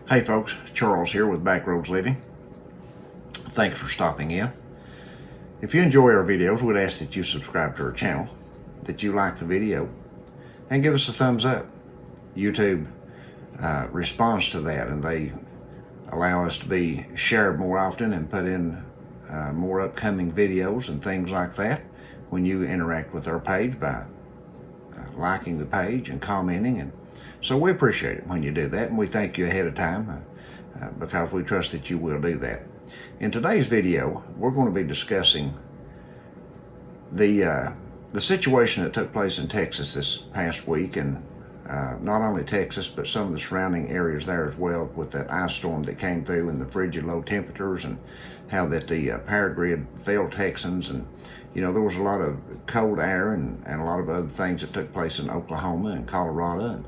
Hey folks, Charles here with Backroads Living. Thanks for stopping in. If you enjoy our videos, we'd ask that you subscribe to our channel, that you like the video, and give us a thumbs up. YouTube responds to that, and they allow us to be shared more often and put in more upcoming videos and things like that when you interact with our page by liking the page and commenting. And so we appreciate it when you do that, and we thank you ahead of time because we trust that you will do that. In today's video, we're going to be discussing the situation that took place in Texas this past week, and not only Texas, but some of the surrounding areas there as well, with that ice storm that came through and the frigid low temperatures, and how that the power grid failed Texans. And you know, there was a lot of cold air and a lot of other things that took place in Oklahoma and Colorado and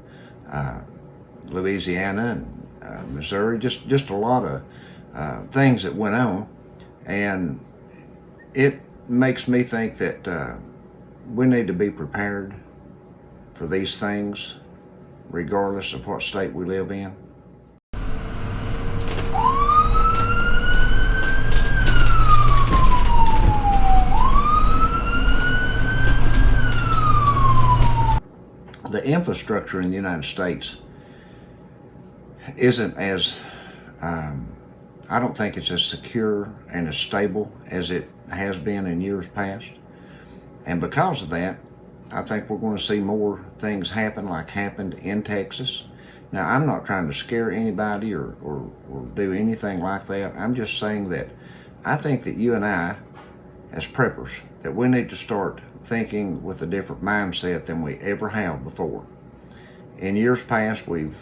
Louisiana and Missouri, just a lot of things that went on. And it makes me think that we need to be prepared for these things regardless of what state we live in. The infrastructure in the United States isn't as, I don't think it's as secure and as stable as it has been in years past. And because of that, I think we're going to see more things happen like happened in Texas. Now, I'm not trying to scare anybody or do anything like that. I'm just saying that I think that you and I, as preppers, that we need to start thinking with a different mindset than we ever have before. In years past, we've,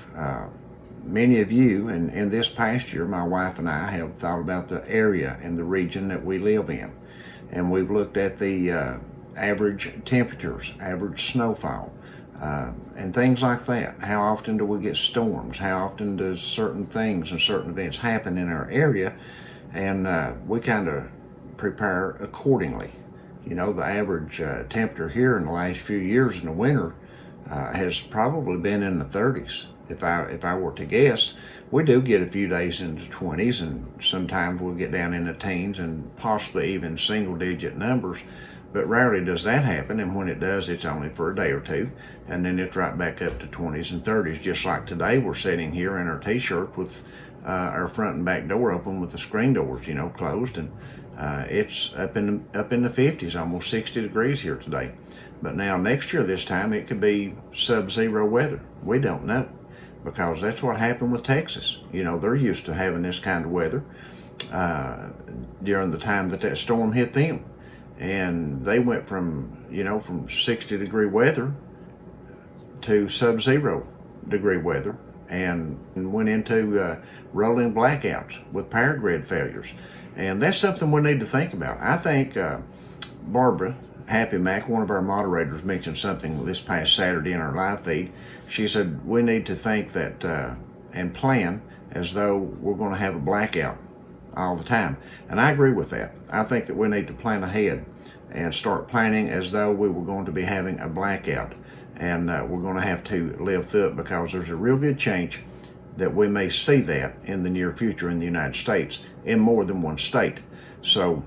many of you, and in this past year, my wife and I have thought about the area and the region that we live in. And we've looked at the average temperatures, average snowfall, and things like that. How often do we get storms? How often does certain things and certain events happen in our area? And we kind of prepare accordingly. You know, the average temperature here in the last few years in the winter has probably been in the 30s. If I were to guess, we do get a few days into the 20s, and sometimes we'll get down in the teens and possibly even single-digit numbers. But rarely does that happen, and when it does, it's only for a day or two, and then it's right back up to 20s and 30s. Just like today, we're sitting here in our t-shirt with our front and back door open with the screen doors, you know, closed, and it's up in the 50s, almost 60 degrees here today. But now next year this time it could be sub-zero weather. We don't know, because that's what happened with Texas. You know, they're used to having this kind of weather during the time that storm hit them. And they went from 60 degree weather to sub-zero degree weather, and went into rolling blackouts with power grid failures. And that's something we need to think about. I think Barbara Happy Mac, one of our moderators, mentioned something this past Saturday in our live feed. She said we need to think that and plan as though we're going to have a blackout all the time. And I agree with that. I think that we need to plan ahead and start planning as though we were going to be having a blackout. And we're going to have to live through it, because there's a real good chance that we may see that in the near future in the United States, in more than one state. So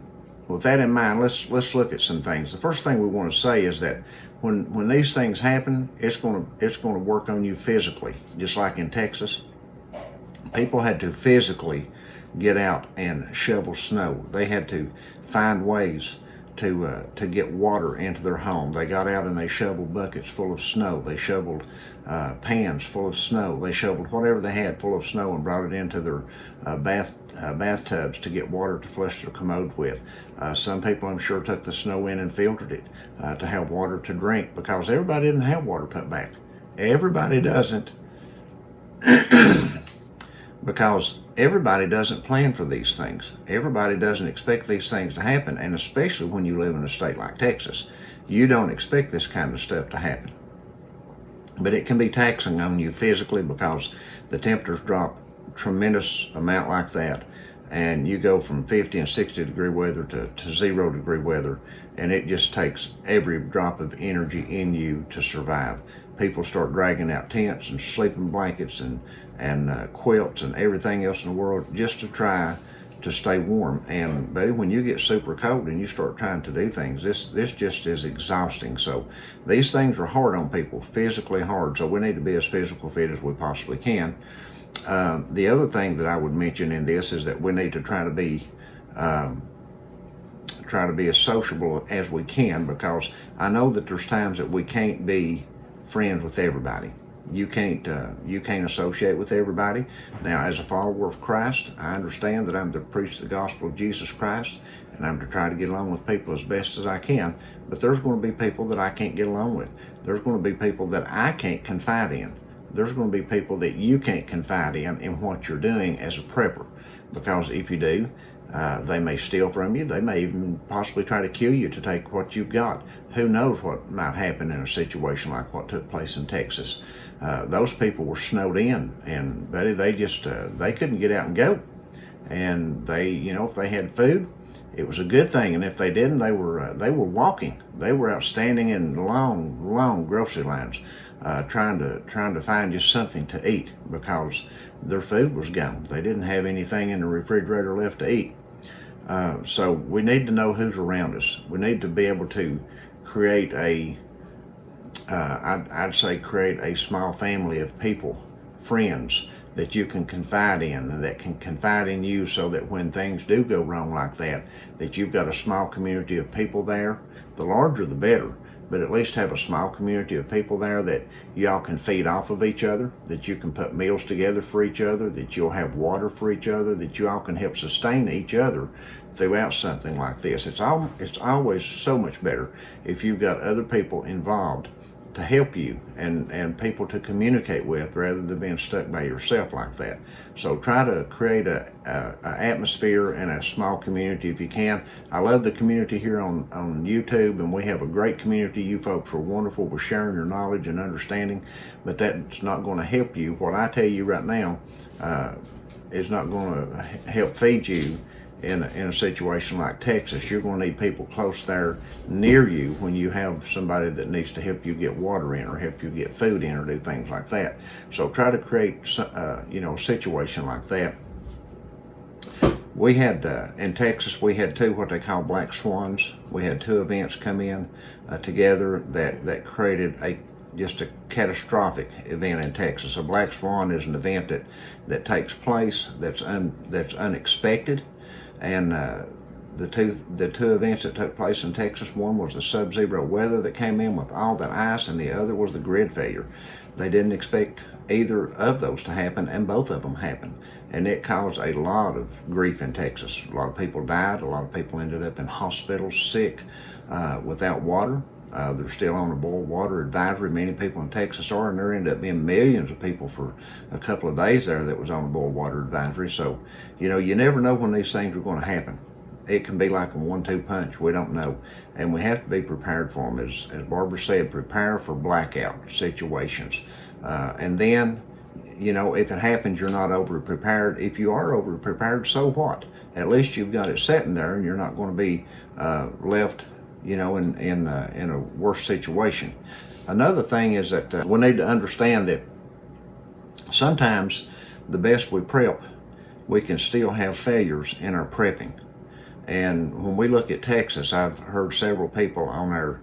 with that in mind, let's look at some things. The first thing we want to say is that when these things happen, it's going to work on you physically, just like in Texas. People had to physically get out and shovel snow. They had to find ways to get water into their home. They got out and they shoveled buckets full of snow. They shoveled pans full of snow. They shoveled whatever they had full of snow and brought it into their bathtubs to get water to flush their commode with. Some people, I'm sure, took the snow in and filtered it to have water to drink, because everybody didn't have water put back. Everybody doesn't. Because everybody doesn't plan for these things. Everybody doesn't expect these things to happen, and especially when you live in a state like Texas, you don't expect this kind of stuff to happen. But it can be taxing on you physically, because the temperatures drop tremendous amount like that, and you go from 50 and 60 degree weather to 0 degree weather, and it just takes every drop of energy in you to survive. People start dragging out tents and sleeping blankets and and quilts and everything else in the world just to try to stay warm. And buddy, when you get super cold and you start trying to do things, this just is exhausting. So these things are hard on people, physically hard. So we need to be as physical fit as we possibly can. The other thing that I would mention in this is that we need to try to be as sociable as we can, because I know that there's times that we can't be friends with everybody. You can't associate with everybody. Now, as a follower of Christ, I understand that I'm to preach the gospel of Jesus Christ, and I'm to try to get along with people as best as I can. But there's going to be people that I can't get along with. There's going to be people that I can't confide in. There's going to be people that you can't confide in what you're doing as a prepper, because if you do, they may steal from you. They may even possibly try to kill you to take what you've got. Who knows what might happen in a situation like what took place in Texas. Those people were snowed in, and buddy, they just they couldn't get out and go. And they, if they had food, it was a good thing, and if they didn't, they were walking. They were out standing in long grocery lines, trying to find just something to eat, because their food was gone. They didn't have anything in the refrigerator left to eat. So we need to know who's around us. We need to be able to create I'd say create a small family of people, friends that you can confide in, and that can confide in you, so that when things do go wrong like that you've got a small community of people there. The larger the better, but at least have a small community of people there that y'all can feed off of each other, that you can put meals together for each other, that you'll have water for each other, that you all can help sustain each other throughout something like this. It's always so much better if you've got other people involved to help you, and people to communicate with, rather than being stuck by yourself like that. So try to create a atmosphere and a small community if you can. I love the community here on YouTube, and we have a great community. You folks are wonderful with sharing your knowledge and understanding, but that's not going to help you. What I tell you right now is not going to help feed you in a situation like Texas. You're going to need people close there near you when you have somebody that needs to help you get water in, or help you get food in, or do things like that. So try to create a situation like that. We had in Texas, we had two what they call black swans. We had two events come in together that created just a catastrophic event in Texas. A black swan is an event that takes place that's unexpected. And the two events that took place in Texas, one was the sub-zero weather that came in with all that ice, and the other was the grid failure. They didn't expect either of those to happen, and both of them happened. And it caused a lot of grief in Texas. A lot of people died. A lot of people ended up in hospitals sick, without water. They're still on a boil water advisory. Many people in Texas are, and there ended up being millions of people for a couple of days there that was on a boil water advisory. So, you never know when these things are going to happen. It can be like a 1-2 punch. We don't know. And we have to be prepared for them. As Barbara said, prepare for blackout situations. And then, if it happens, you're not over-prepared. If you are over-prepared, so what? At least you've got it sitting there, and you're not going to be left in a worse situation. Another thing is that we need to understand that sometimes the best we prep, we can still have failures in our prepping. And when we look at Texas, I've heard several people on our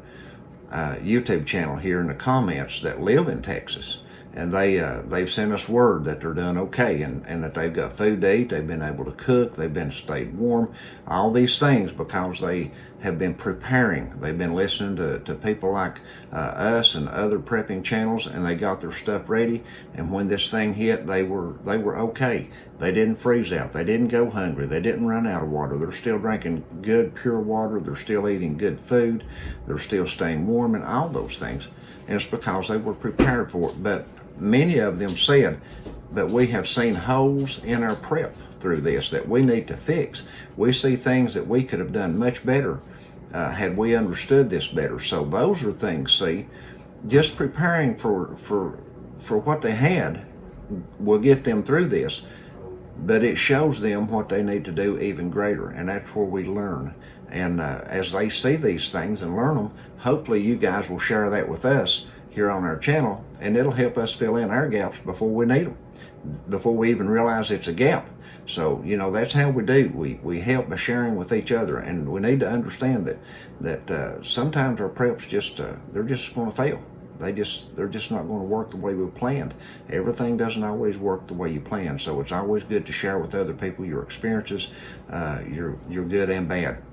YouTube channel here in the comments that live in Texas, and they've sent us word that they're doing okay, and that they've got food to eat, they've been able to cook, they've been stayed warm, all these things because they have been preparing. They've been listening to people like us and other prepping channels, and they got their stuff ready, and when this thing hit, they were okay. They didn't freeze out, they didn't go hungry, they didn't run out of water. They're still drinking good pure water, they're still eating good food, they're still staying warm, and all those things. And it's because they were prepared for it. But many of them said, but we have seen holes in our prep through this that we need to fix. We see things that we could have done much better had we understood this better. So those are things, see, just preparing for what they had will get them through this, but it shows them what they need to do even greater, and that's where we learn. And as they see these things and learn them, hopefully you guys will share that with us here on our channel, and it'll help us fill in our gaps before we need them. before we even realize it's a gap. So, you know, that's how we do. We help by sharing with each other, and we need to understand that sometimes our preps they're just going to fail. They're just not going to work the way we planned. Everything doesn't always work the way you plan. So it's always good to share with other people your experiences, your good and bad.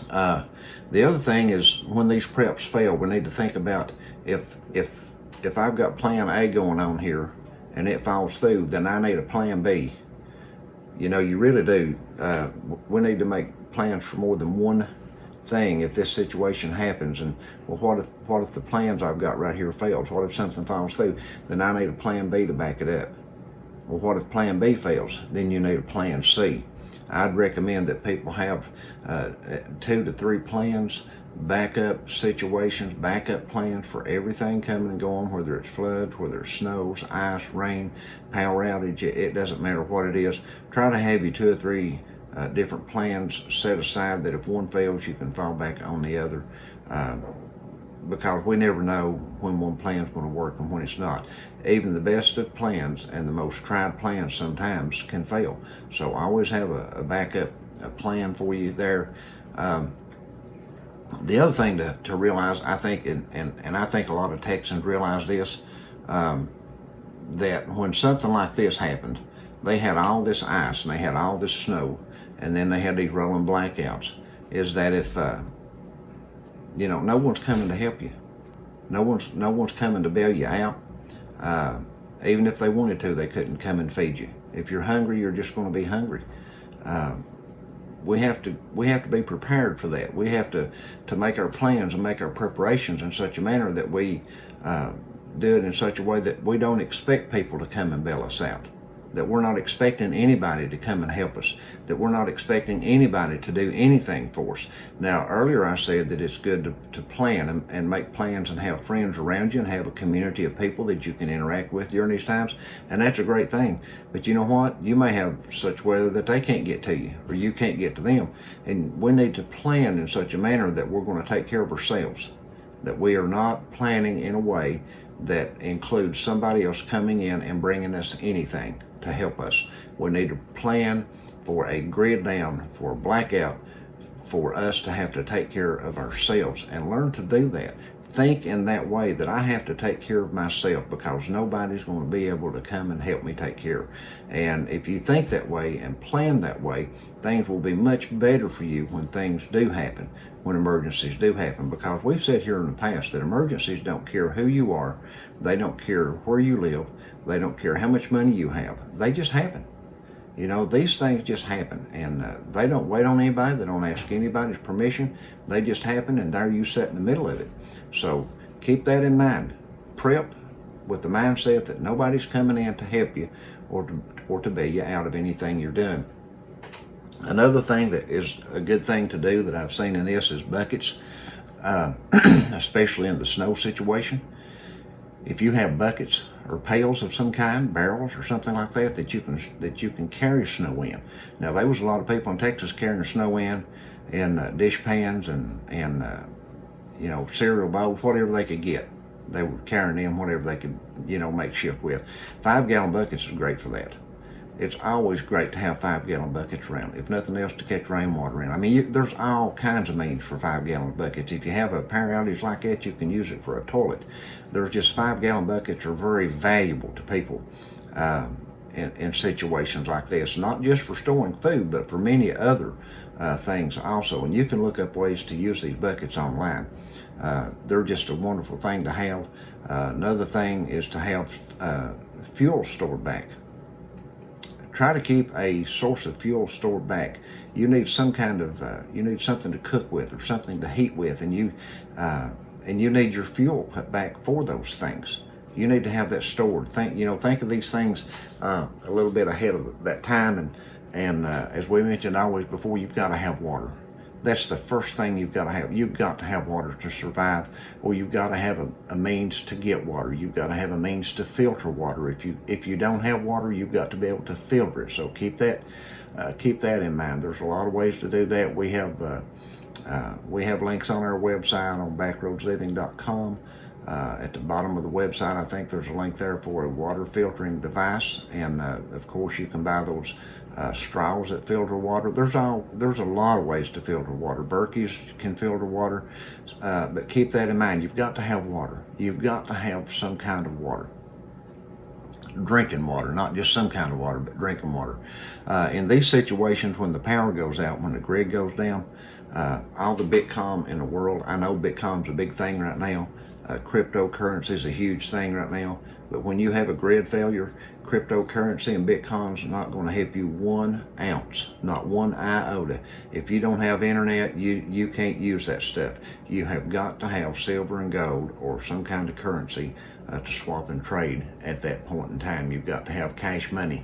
The other thing is, when these preps fail, we need to think about if I've got plan A going on here and it falls through, then I need a plan B. You know, you really do. We need to make plans for more than one thing if this situation happens. And well, what if the plans I've got right here fails? What if something falls through? Then I need a plan B to back it up. Well, what if plan B fails? Then you need a plan C. I'd recommend that people have 2 to 3 plans, backup situations, backup plans for everything coming and going, whether it's floods, whether it's snows, ice, rain, power outage. It doesn't matter what it is. Try to have you 2 or 3 different plans set aside, that if one fails, you can fall back on the other, because we never know when one plan is going to work and when it's not. Even the best of plans and the most tried plans sometimes can fail. So always have a backup plan for you there. The other thing to realize, I think, and I think a lot of Texans realize this, that when something like this happened, they had all this ice and they had all this snow, and then they had these rolling blackouts, is that if you know, no one's coming to help you. No one's coming to bail you out. Even if they wanted to, they couldn't come and feed you. If you're hungry, you're just going to be hungry. We have to be prepared for that. We have to make our plans and make our preparations in such a manner that we do it in such a way that we don't expect people to come and bail us out, that we're not expecting anybody to come and help us, that we're not expecting anybody to do anything for us. Now, earlier I said that it's good to plan and make plans and have friends around you and have a community of people that you can interact with during these times, and that's a great thing. But you know what? You may have such weather that they can't get to you, or you can't get to them, and we need to plan in such a manner that we're going to take care of ourselves, that we are not planning in a way that includes somebody else coming in and bringing us anything to help us. We need to plan for a grid down, for a blackout, for us to have to take care of ourselves, and learn to do that. Think in that way, that I have to take care of myself, because nobody's going to be able to come and help me take care. And if you think that way and plan that way, things will be much better for you when things do happen, when emergencies do happen. Because we've said here in the past that emergencies don't care who you are, they don't care where you live, they don't care how much money you have. They just happen. You know, these things just happen, and they don't wait on anybody. They don't ask anybody's permission. They just happen, and there you sit in the middle of it. So keep that in mind. Prep with the mindset that nobody's coming in to help you or to bail you out of anything you're doing. Another thing that is a good thing to do that I've seen in this is buckets, especially in the snow situation. If you have buckets or pails of some kind, barrels or something like that, that you can carry snow in. Now, there was a lot of people in Texas carrying snow in dish pans and you know, cereal bowls, whatever they could get. They were carrying in whatever they could, you know, make shift with. 5-gallon buckets is great for that. It's always great to have 5-gallon buckets around, if nothing else, to catch rainwater in. I mean, there's all kinds of means for 5-gallon buckets. If you have a power outage like that, you can use it for a toilet. There's just 5-gallon buckets are very valuable to people in situations like this, not just for storing food, but for many other things also. And you can look up ways to use these buckets online. They're just a wonderful thing to have. Another thing is to have fuel stored back. Try to keep a source of fuel stored back. You need some kind of, you need something to cook with or something to heat with, and you need your fuel put back for those things. You need to have that stored. Think of these things a little bit ahead of that time, and as we mentioned always before, you've got to have water. That's the first thing you've got to have. You've got to have water to survive, or you've got to have a means to get water. You've got to have a means to filter water. If you don't have water, you've got to be able to filter it. So keep that in mind. There's a lot of ways to do that. We have links on our website on backroadsliving.com At the bottom of the website, I think there's a link there for a water filtering device, and of course you can buy those straws that filter water. There's a lot of ways to filter water. Berkeys can filter water, but keep that in mind. You've got to have water. You've got to have some kind of water. Drinking water, not just some kind of water, but drinking water. In these situations, when the power goes out, when the grid goes down, all the Bitcoin in the world, I know Bitcoin's a big thing right now. Cryptocurrency is a huge thing right now. But when you have a grid failure, cryptocurrency and Bitcoin's not going to help you 1 ounce, not 1 iota. If you don't have internet, you can't use that stuff. You have got to have silver and gold or some kind of currency to swap and trade at that point in time. You've got to have cash money.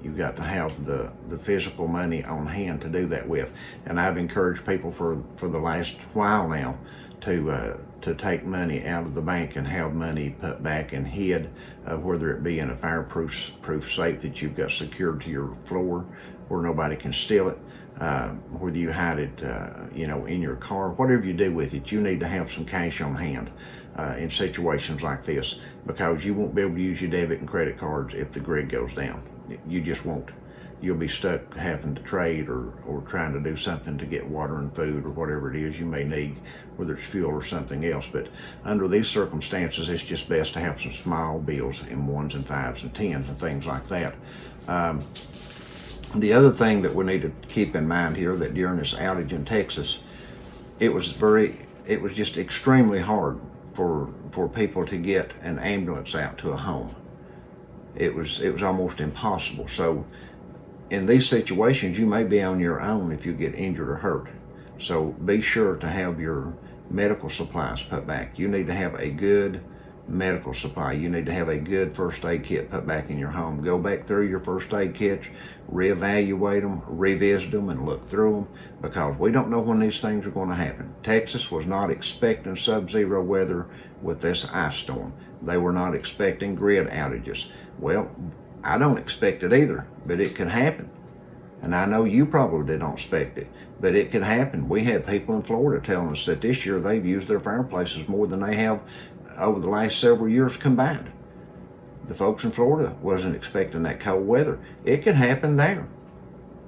You've got to have the physical money on hand to do that with. And I've encouraged people for the last while now to take money out of the bank and have money put back and hid, whether it be in a fireproof safe that you've got secured to your floor where nobody can steal it, whether you hide it, in your car, whatever you do with it, you need to have some cash on hand in situations like this, because you won't be able to use your debit and credit cards if the grid goes down. You just won't. You'll be stuck having to trade or trying to do something to get water and food or whatever it is you may need, whether it's fuel or something else. But under these circumstances, it's just best to have some small bills in 1s and 5s and 10s and things like that. The other thing that we need to keep in mind here, that during this outage in Texas, it was just extremely hard for people to get an ambulance out to a home. It was almost impossible. So in these situations, you may be on your own if you get injured or hurt. So be sure to have your medical supplies put back. You need to have a good medical supply. You need to have a good first aid kit put back in your home. Go back through your first aid kits, reevaluate them, revisit them, and look through them, because we don't know when these things are going to happen. Texas was not expecting sub-zero weather with this ice storm. They were not expecting grid outages. Well, I don't expect it either, but it can happen. And I know you probably don't expect it, but it can happen. We have people in Florida telling us that this year they've used their fireplaces more than they have over the last several years combined. The folks in Florida wasn't expecting that cold weather. It can happen there.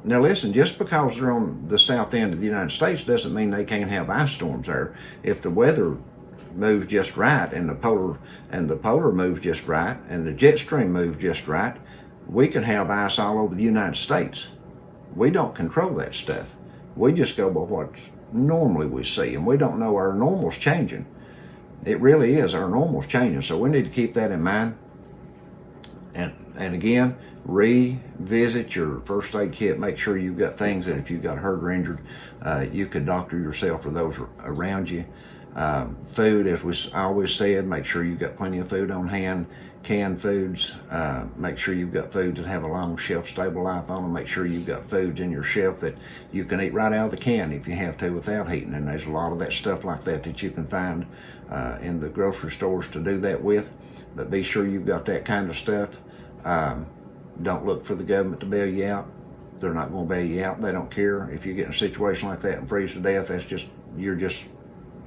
Now listen, just because they're on the south end of the United States doesn't mean they can't have ice storms there. If the weather moves just right and the polar moves just right and the jet stream moves just right, we can have ice all over the United States. We don't control that stuff. We just go by what normally we see, and we don't know our normal's changing. It really is, our normal's changing, so we need to keep that in mind. And again, revisit your first aid kit. Make sure you've got things that if you've got hurt or injured, you could doctor yourself or those around you. Food, as we always said, make sure you've got plenty of food on hand. Canned foods, make sure you've got foods that have a long shelf-stable life on them. Make sure you've got foods in your shelf that you can eat right out of the can if you have to without heating. And there's a lot of that stuff like that you can find in the grocery stores to do that with. But be sure you've got that kind of stuff. Don't look for the government to bail you out. They're not going to bail you out. They don't care. If you get in a situation like that and freeze to death, you're just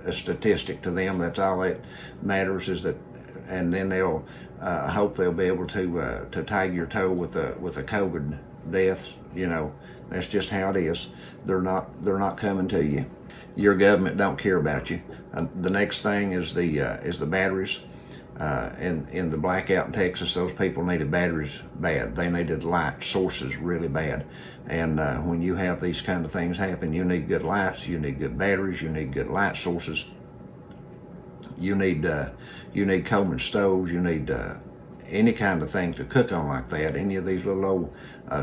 a statistic to them. That's all that matters, is that, and then they'll hope they'll be able to tag your toe with a COVID death. That's just how it is. They're not coming to you. Your government don't care about you. The next thing is the batteries. In the blackout in Texas, those people needed batteries bad. They needed light sources really bad. And when you have these kind of things happen, you need good lights, you need good batteries, you need good light sources. You need Coleman stoves. You need any kind of thing to cook on like that. Any of these little old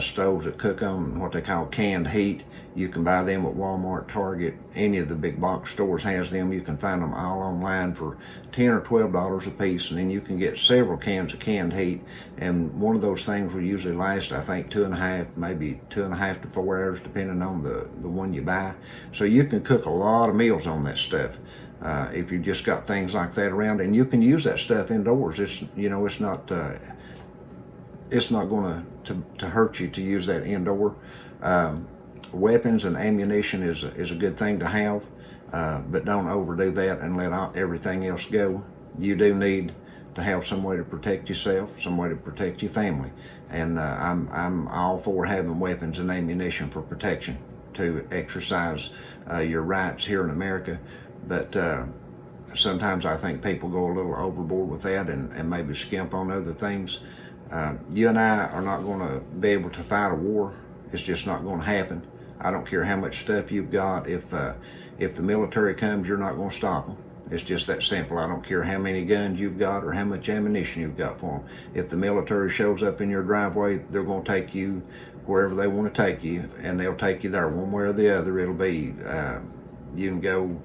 stoves that cook on what they call canned heat. You can buy them at Walmart, Target. Any of the big box stores has them. You can find them all online for $10 or $12 a piece, and then you can get several cans of canned heat. And one of those things will usually last, I think, 2.5, maybe 2.5 to 4 hours, depending on the one you buy. So you can cook a lot of meals on that stuff. If you've just got things like that around, and you can use that stuff indoors. It's not going to hurt you to use that indoor. Weapons and ammunition is a good thing to have, but don't overdo that and let everything else go. you do need to have some way to protect yourself, some way to protect your family. And I'm all for having weapons and ammunition for protection, to exercise your rights here in America. But sometimes I think people go a little overboard with that and maybe skimp on other things. You and I are not going to be able to fight a war. It's just not going to happen. I don't care how much stuff you've got. If the military comes, you're not going to stop them. It's just that simple. I don't care how many guns you've got or how much ammunition you've got for them. If the military shows up in your driveway, they're going to take you wherever they want to take you, and they'll take you there one way or the other. It'll be, you can go,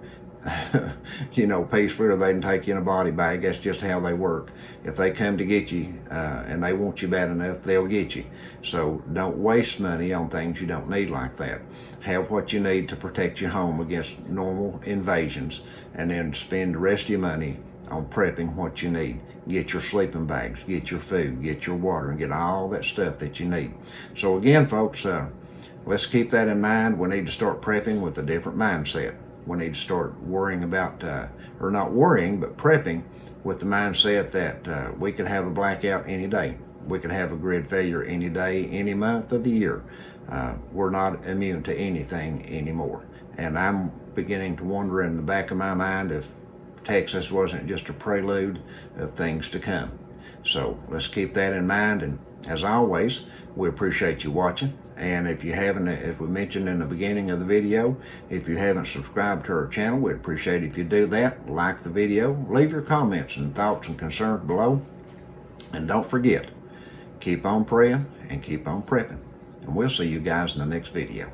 peacefully, or they can take you in a body bag. That's just how they work. If they come to get you and they want you bad enough, they'll get you. So don't waste money on things you don't need like that. Have what you need to protect your home against normal invasions, and then spend the rest of your money on prepping what you need. Get your sleeping bags, get your food, get your water, and get all that stuff that you need. So again, folks, let's keep that in mind. We need to start prepping with a different mindset. We need to start worrying about, or not worrying, but prepping with the mindset that we could have a blackout any day. We could have a grid failure any day, any month of the year. We're not immune to anything anymore. And I'm beginning to wonder in the back of my mind if Texas wasn't just a prelude of things to come. So let's keep that in mind. And as always, we appreciate you watching. And if you haven't, as we mentioned in the beginning of the video, if you haven't subscribed to our channel, we'd appreciate if you do that. Like the video, leave your comments and thoughts and concerns below. And don't forget, keep on praying and keep on prepping. And we'll see you guys in the next video.